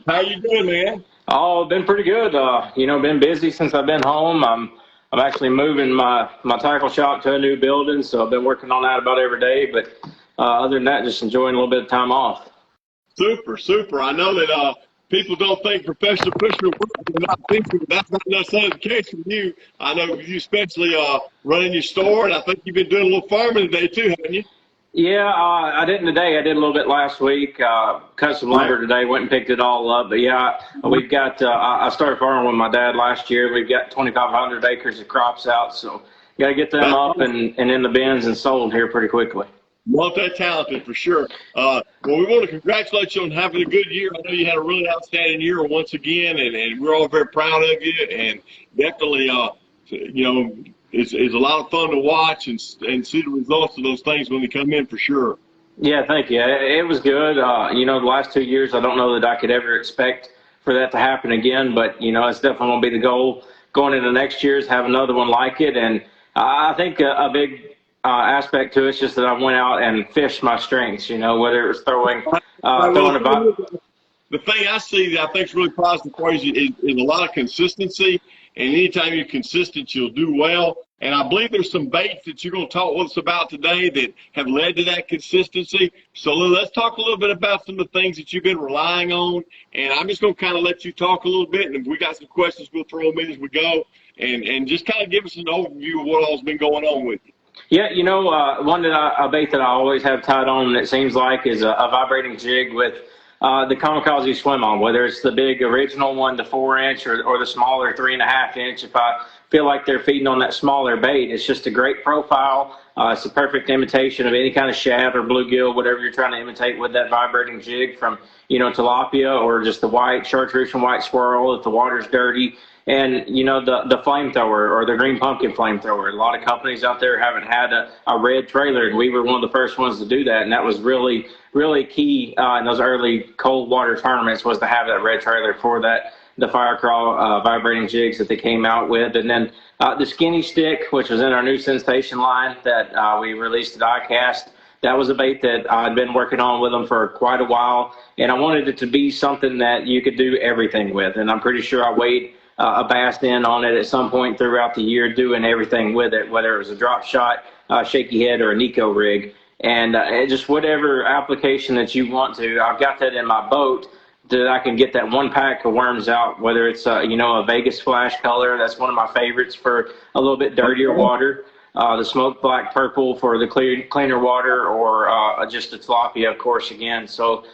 How you doing, man? Oh, been pretty good. Been busy since I've been home. I'm actually moving my tackle shop to a new building, so I've been working on that about every day. But other than that, just enjoying a little bit of time off. Super, super. I know that people don't think professional fishermen work. They're not thinking that's not necessarily the case with you. I know you especially running your store, and I think you've been doing a little farming today too, haven't you? Yeah, I didn't today. I did a little bit last week. Cut some Right. lumber today. Went and picked it all up. But yeah, we've got. I started farming with my dad last year. We've got 2,500 acres of crops out, so got to get them That's up and in the bins and sold here pretty quickly. multi-talented for sure. Well, we want to congratulate you on having a good year. I know you had a really outstanding year once again, and we're all very proud of you. And definitely, it's a lot of fun to watch and see the results of those things when they come in for sure. Yeah, thank you. It was good. The last 2 years, I don't know that I could ever expect for that to happen again, but, it's definitely going to be the goal going into next year's, have another one like it. And I think a big aspect to it is just that I went out and fished my strengths, whether it was throwing about. The thing I see that I think is really positive for you is a lot of consistency. And anytime you're consistent, you'll do well. And I believe there's some baits that you're going to talk with us about today that have led to that consistency. So let's talk a little bit about some of the things that you've been relying on. And I'm just going to kind of let you talk a little bit. And if we got some questions, we'll throw them in as we go. And just kind of give us an overview of what all's been going on with you. Yeah, a bait that I always have tied on, it seems like, is a vibrating jig with the kamikaze swim on, whether it's the big original 1 to 4 inch or the smaller 3.5 inch. If I feel like they're feeding on that smaller bait, it's just a great profile. It's a perfect imitation of any kind of shad or bluegill, whatever you're trying to imitate with that vibrating jig, from tilapia or just the white chartreuse and white swirl if the water's dirty. And, the flamethrower or the green pumpkin flamethrower. A lot of companies out there haven't had a red trailer, and we were one of the first ones to do that. And that was really, really key in those early cold water tournaments, was to have that red trailer for the fire crawl vibrating jigs that they came out with. And then the skinny stick, which was in our new sensation line that we released at ICAST. That was a bait that I'd been working on with them for quite a while, and I wanted it to be something that you could do everything with. And I'm pretty sure I weighed a bass in on it at some point throughout the year, doing everything with it, whether it was a drop shot, shaky head, or a Nico rig. And just whatever application that you want to, I've got that in my boat that I can get that one pack of worms out, whether it's, a Vegas flash color. That's one of my favorites for a little bit dirtier water. The smoke black purple for the cleaner water, or just the tilapia, of course, again. So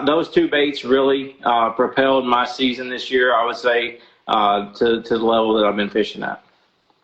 those two baits really propelled my season this year, I would say, to the level that I've been fishing at.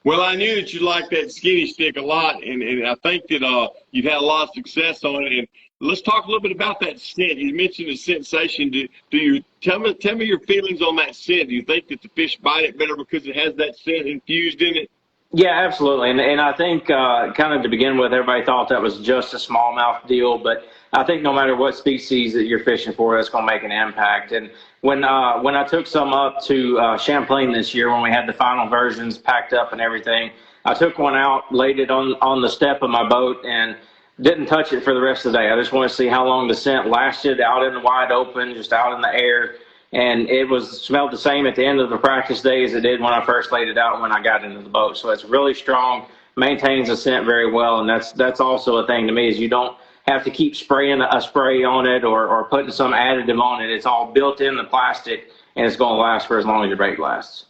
Well, I knew that you liked that skinny stick a lot, and I think that you've had a lot of success on it. And let's talk a little bit about that scent. You mentioned the sensation. Do you tell me your feelings on that scent? Do you think that the fish bite it better because it has that scent infused in it? Yeah, absolutely. And I think kind of to begin with, everybody thought that was just a smallmouth deal, but I think no matter what species that you're fishing for, that's going to make an impact. And when I took some up to Champlain this year, when we had the final versions packed up and everything, I took one out, laid it on the step of my boat, and didn't touch it for the rest of the day. I just want to see how long the scent lasted out in the wide open, just out in the air. And it smelled the same at the end of the practice day as it did when I first laid it out when I got into the boat. So it's really strong, maintains the scent very well, and that's also a thing to me, is you don't have to keep spraying a spray on it or putting some additive on it. It's all built in the plastic, and it's going to last for as long as your bait lasts.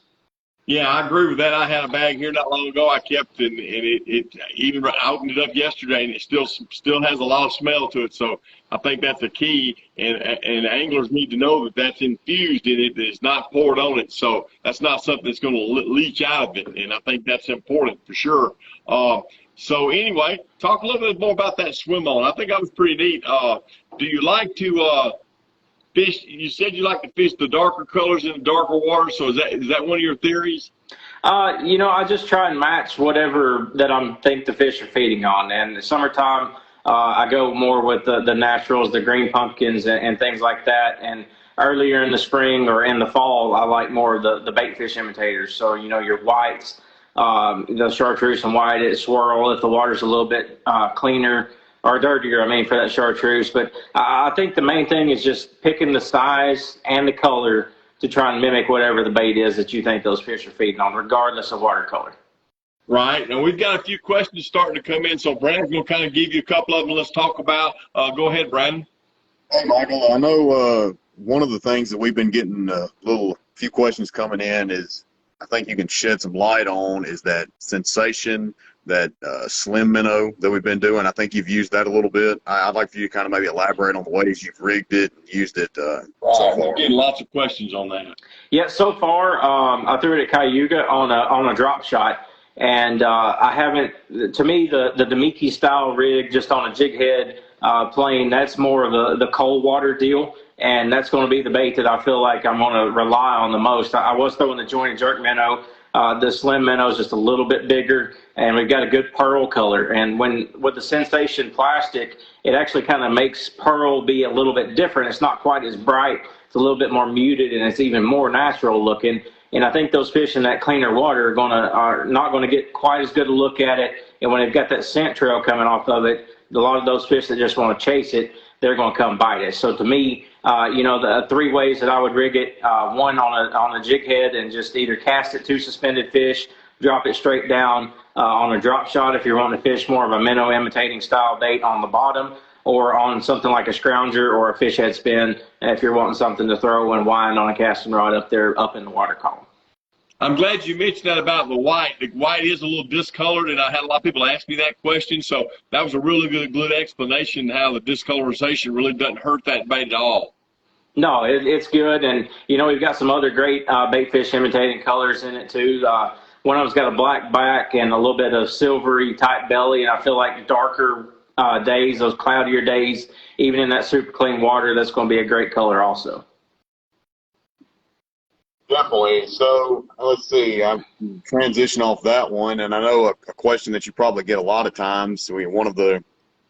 Yeah, I agree with that. I had a bag here not long ago. I kept it, and it even I opened it up yesterday, and it still has a lot of smell to it. So I think that's a key, and anglers need to know that that's infused in it. That it's not poured on it. So that's not something that's going to leach out of it, and I think that's important for sure. So anyway, talk a little bit more about that swim on. I think that was pretty neat. Do you like to fish? You said you like to fish the darker colors in the darker water. So is that one of your theories? I just try and match whatever that I think the fish are feeding on. And the summertime, I go more with the naturals, the green pumpkins and things like that. And earlier in the spring or in the fall, I like more of the bait fish imitators. So, your whites, the chartreuse and white, it swirl if the water's a little bit cleaner. or dirtier, I mean, for that chartreuse. But I think the main thing is just picking the size and the color to try and mimic whatever the bait is that you think those fish are feeding on, regardless of water color. Right. Now, we've got a few questions starting to come in, so Brandon's going to kind of give you a couple of them. Let's talk about. Go ahead, Brandon. Hey, Michael, I know one of the things that we've been getting few questions coming in is, I think you can shed some light on, is that sensation, that slim minnow that we've been doing. I think you've used that a little bit. I'd like for you to kind of maybe elaborate on the ways you've rigged it and used it so far. We're getting lots of questions on that. Yeah, so far, I threw it at Cayuga on a drop shot. And I haven't, to me, the Demiki style rig just on a jig head plane, that's more of the cold water deal. And that's going to be the bait that I feel like I'm going to rely on the most. I was throwing the joint and jerk minnow. The slim minnow is just a little bit bigger, and we've got a good pearl color. And with the Sensation plastic, it actually kind of makes pearl be a little bit different. It's not quite as bright. It's a little bit more muted, and it's even more natural looking. And I think those fish in that cleaner water are not going to get quite as good a look at it. And when they've got that scent trail coming off of it, a lot of those fish that just want to chase it, they're going to come bite it. So to me, the three ways that I would rig it: one on a jig head and just either cast it to suspended fish, drop it straight down on a drop shot if you're wanting to fish more of a minnow imitating style bait on the bottom, or on something like a scrounger or a fish head spin if you're wanting something to throw and wind on a casting rod up there up in the water column. I'm glad you mentioned that about the white. The white is a little discolored, and I had a lot of people ask me that question. So that was a really good explanation how the discolorization really doesn't hurt that bait at all. No, it's good. And, we've got some other great bait fish imitating colors in it, too. One of them's got a black back and a little bit of silvery type belly, and I feel like darker days, those cloudier days, even in that super clean water, that's going to be a great color also. Definitely. So let's see. I transition off that one, and I know a question that you probably get a lot of times. One of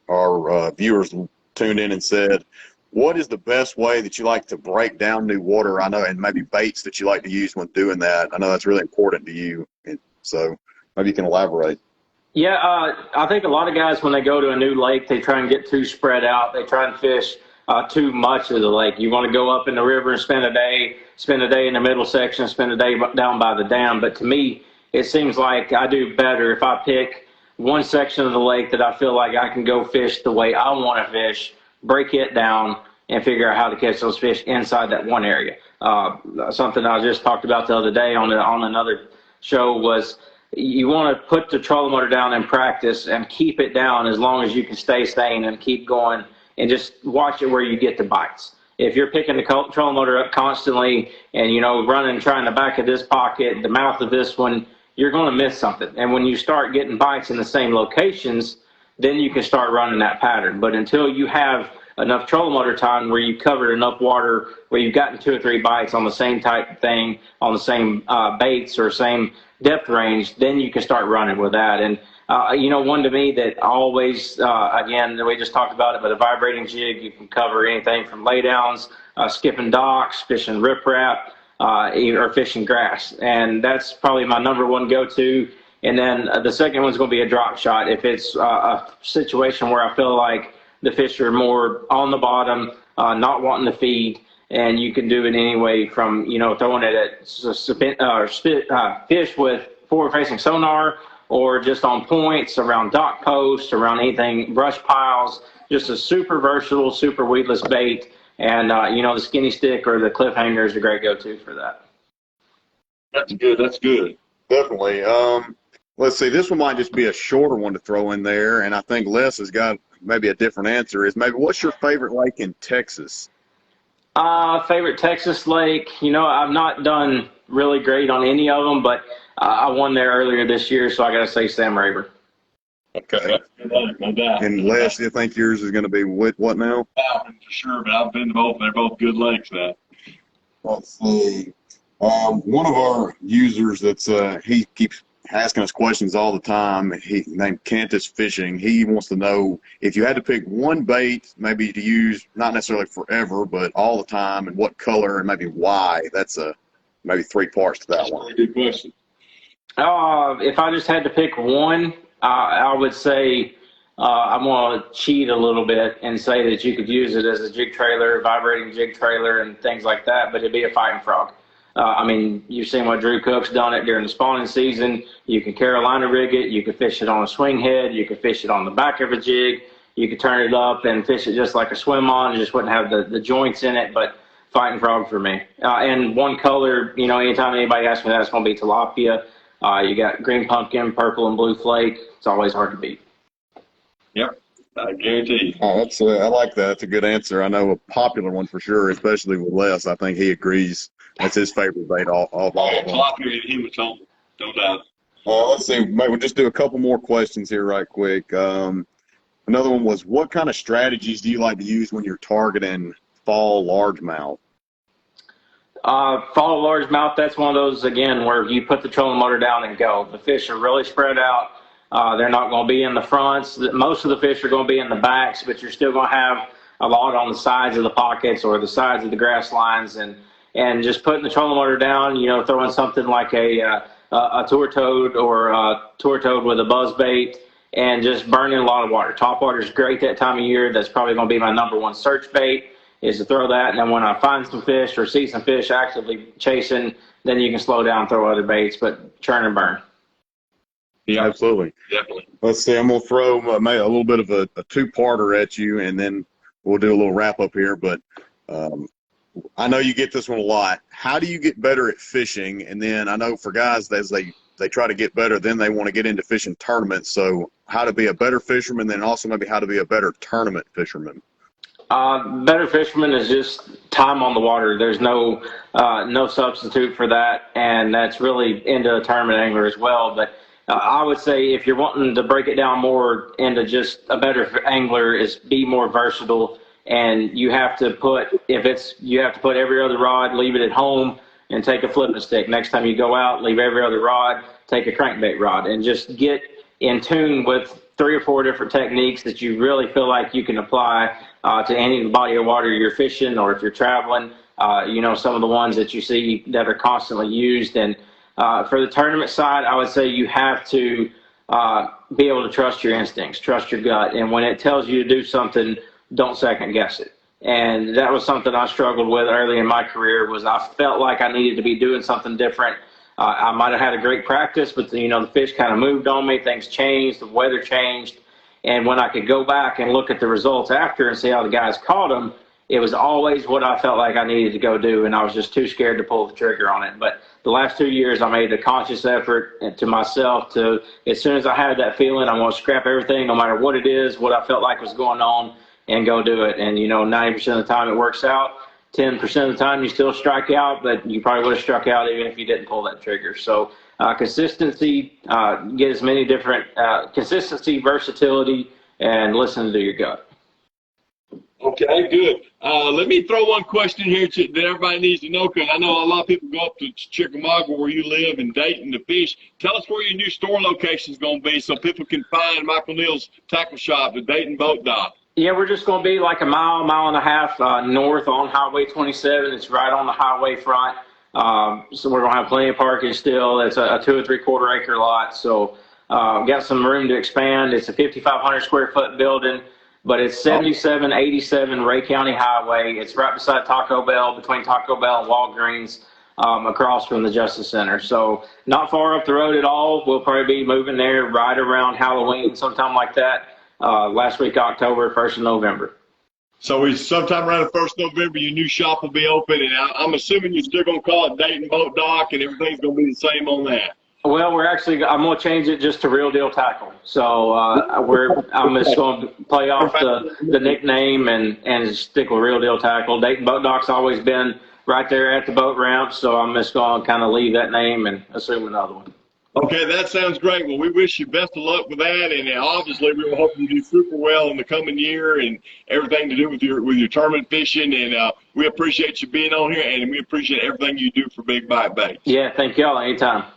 our viewers tuned in and said, "What is the best way that you like to break down new water?" I know, and maybe baits that you like to use when doing that. I know that's really important to you, and so maybe you can elaborate. Yeah, I think a lot of guys, when they go to a new lake, they try and get too spread out. They try and fish too much of the lake. You want to go up in the river and spend a day in the middle section, spend a day down by the dam. But to me, it seems like I do better if I pick one section of the lake that I feel like I can go fish the way I want to fish, break it down, and figure out how to catch those fish inside that one area. Something I just talked about the other day on another show was you want to put the trolling motor down in practice and keep it down as long as you can stay sane and keep going, and just watch it where you get the bites. If you're picking the trolling motor up constantly and, running, trying the back of this pocket, the mouth of this one, you're going to miss something. And when you start getting bites in the same locations, then you can start running that pattern. But until you have enough trolling motor time where you've covered enough water, where you've gotten 2 or 3 bites on the same type thing, on the same baits or same depth range, then you can start running with that. And one to me that always, again, we just talked about it, but a vibrating jig, you can cover anything from laydowns, skipping docks, fishing riprap, or fishing grass. And that's probably my number one go-to. And then the second one's going to be a drop shot. If it's a situation where I feel like the fish are more on the bottom, not wanting to feed, and you can do it anyway from, throwing it at fish with forward-facing sonar, or just on points, around dock posts, around anything, brush piles, just a super versatile, super weedless bait. And, the skinny stick or the cliffhanger is a great go-to for that. That's good. That's good. Definitely. Let's see. This one might just be a shorter one to throw in there, and I think Les has got maybe a different answer. Is maybe what's your favorite lake in Texas? Favorite Texas lake? I've not done really great on any of them, but I won there earlier this year, so I got to say Sam Rayburn. Okay. No doubt. And Les, do you think yours is going to be what now? For sure, but I've been to both. They're both good lakes now. Let's see. One of our users he keeps asking us questions all the time. He named Cantus Fishing. He wants to know if you had to pick one bait, maybe to use not necessarily forever, but all the time, and what color and maybe why. That's maybe 3 parts to that That's one. a really good question. If I just had to pick one, I would say I'm going to cheat a little bit and say that you could use it as a jig trailer, vibrating jig trailer, and things like that, but it'd be a fighting frog. I mean, you've seen what Drew Cook's done it during the spawning season. You can Carolina rig it. You can fish it on a swing head. You can fish it on the back of a jig. You could turn it up and fish it just like a swim on. It just wouldn't have the joints in it, but fighting frog for me. And one color, you know, anytime anybody asks me that, it's going to be tilapia. You got green pumpkin, purple, and blue flake. It's always hard to beat. Yep, I guarantee. I like that. That's a good answer. I know a popular one for sure, especially with Les. I think he agrees. That's his favorite bait of all of them. Tilapia, he was told, no doubt. Let's see. Maybe we'll just do a couple more questions here right quick. Another one was, what kind of strategies do you like to use when you're targeting fall largemouth? Fall largemouth, that's one of those, again, where you put the trolling motor down and go. The fish are really spread out. They're not going to be in the fronts. Most of the fish are going to be in the backs, but you're still going to have a lot on the sides of the pockets or the sides of the grass lines. And just putting the trolling motor down, you know, throwing something like a tour toad or a tour toad with a buzz bait, and just burning a lot of water. Topwater is great that time of year. That's probably going to be my #1 search bait, is to throw that. And then when I find some fish or see some fish actively chasing, then you can slow down, throw other baits, but churn and burn. Yeah, absolutely. Definitely. Let's see. I'm going to throw a little bit of a two-parter at you, and then we'll do a little wrap-up here. But I know you get this one a lot. How do you get better at fishing? And then I know for guys, as they try to get better, then they want to get into fishing tournaments. So how to be a better fisherman, then also maybe how to be a better tournament fisherman. Better fisherman is just time on the water. There's no substitute for that, and that's really into a tournament angler as well. But I would say if you're wanting to break it down more into just a better angler, is be more versatile. And you have to put every other rod, leave it at home, and take a flipping stick. Next time you go out, leave every other rod, take a crankbait rod, and just get in tune with 3 or 4 different techniques that you really feel like you can apply to any body of water you're fishing, or if you're traveling, you know, some of the ones that you see that are constantly used. And for the tournament side, I would say you have to be able to trust your instincts, trust your gut. And when it tells you to do something, don't second guess it. And that was something I struggled with early in my career, was I felt like I needed to be doing something different. I might have had a great practice, but you know, the fish kind of moved on me. Things changed, the weather changed. And when I could go back and look at the results after and see how the guys caught them, it was always what I felt like I needed to go do, and I was just too scared to pull the trigger on it. But the last 2 years, I made a conscious effort to myself to, as soon as I had that feeling, I'm going to scrap everything, no matter what it is, what I felt like was going on, and go do it. And, you know, 90% of the time it works out. 10% of the time you still strike out, but you probably would have struck out even if you didn't pull that trigger. So consistency, get as many different, consistency, versatility, and listen to your gut. Okay, good. Let me throw one question here that everybody needs to know, because I know a lot of people go up to Chickamauga, where you live, and Dayton to fish. Tell us where your new store location is going to be so people can find Michael Neal's tackle shop, the Dayton Boat Dock. Yeah, we're just going to be like a mile and a half north on Highway 27. It's right on the highway front. So we're going to have plenty of parking still. It's a 2 or 3/4 acre lot. So we've got some room to expand. It's a 5,500 square foot building, but it's 7787 Ray County Highway. It's right beside Taco Bell, between Taco Bell and Walgreens, across from the Justice Center. So not far up the road at all. We'll probably be moving there right around Halloween, sometime like that. Last week, October, 1st of November. So it's sometime around the 1st of November, your new shop will be open, and I'm assuming you're still going to call it Dayton Boat Dock, and everything's going to be the same on that. Well, I'm going to change it just to Real Deal Tackle. So I'm just going to play off the nickname and stick with Real Deal Tackle. Dayton Boat Dock's always been right there at the boat ramp, so I'm just going to kind of leave that name and assume another one. Okay, that sounds great. Well, we wish you best of luck with that, and obviously we hope you do super well in the coming year and everything to do with your tournament fishing. And we appreciate you being on here, and we appreciate everything you do for Big Bite Baits. Yeah, thank y'all. Anytime.